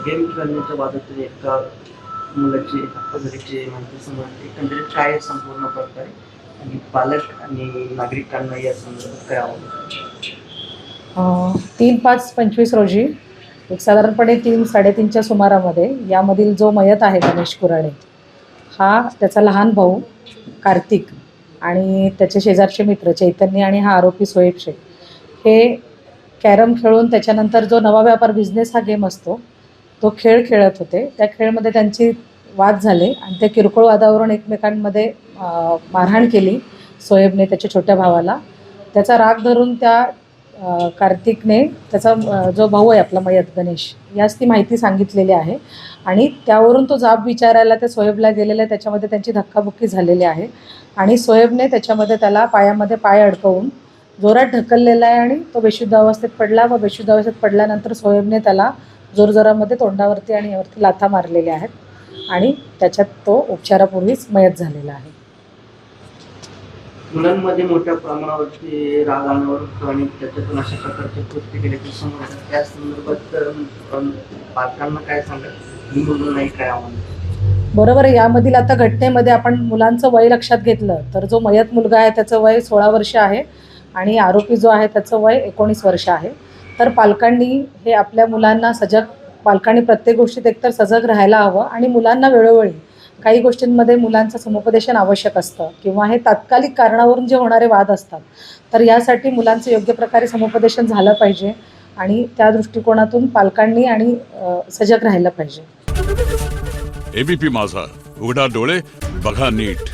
Game खेळण्याच्या बाबतीत एका मुलाची घरीची माहिती समजते एकंदरीत काय संपूर्ण प्रकारे आणि पालक आणि नागरिकांना या संदर्भात काय आवडतं. 3/5/25 रोजी एक साधारणपणे 3-3:30च्या सुमारामध्ये यामधील जो मयत आहे गणेश कुराडे हा त्याचा लहान भाऊ कार्तिक आणि त्याचे शेजारचे मित्र चैतन्य आणि हा आरोपी सोहेब शेख हे कॅरम खेळून त्याच्यानंतर जो नवा व्यापार बिझनेस हा गेम असतो तो खेळ खेळत होते. त्या खेळमध्ये त्यांची वाद झाले आणि त्या किरकोळ वादावरून एकमेकांमध्ये मारहाण केली सोहेबने त्याच्या छोट्या भावाला. त्याचा राग धरून त्या कार्तिकने त्याचा जो भाऊ आहे आपला मयत गणेश यास ती माहिती सांगितलेली आहे आणि त्यावरून तो जाब विचारायला त्या सोहेबला गेलेला आहे. त्याच्यामध्ये त्यांची धक्काबुक्की झालेली आहे आणि सोहेबने त्याच्यामध्ये त्याला पायामध्ये पाय अडकवून जोरात ढकललेला आहे आणि तो बेशुद्ध अवस्थेत पडला व बेशुद्ध अवस्थेत पडल्यानंतर सोहेबने त्याला जोरजोरामध्ये तोंडावरती आणि यावरती लाथा मारलेल्या आहेत आणि त्याच्यात तो उपचारापूर्वीच मयत झालेला आहे. मुलांमध्ये मोठ्या प्रमाणावरती राग आणण्यावर आणि त्याच्यातून अशा प्रकारचे कृत्य केल्याचे समोर येतात. त्या संदर्भात पालकांना काय सांगाल मुलं नाही काय आवडतं. बरोबर आहे. यामधील आता घटनेमध्ये आपण मुलांचं वय लक्षात घेतलं तर जो मयत मुलगा आहे त्याचं वय 16 वर्ष आहे आणि आरोपी जो आहे त्याचं वय 19 वर्ष आहे. तर पालकांनी हे आपल्या मुलांना पालकांनी प्रत्येक गोष्टीत एकतर सजग राहायला हवं आणि मुलांना वेळोवेळी काही गोष्टींमध्ये मुलांचं समुपदेशन आवश्यक असतं किंवा हे तात्कालिक कारणावरून जे होणारे वाद असतात तर यासाठी मुलांचं योग्य प्रकारे समुपदेशन झालं पाहिजे आणि त्या दृष्टिकोनातून पालकांनी आणि सजग राहायला पाहिजे. एबीपी माझा, उघडा डोळे बघा नीट.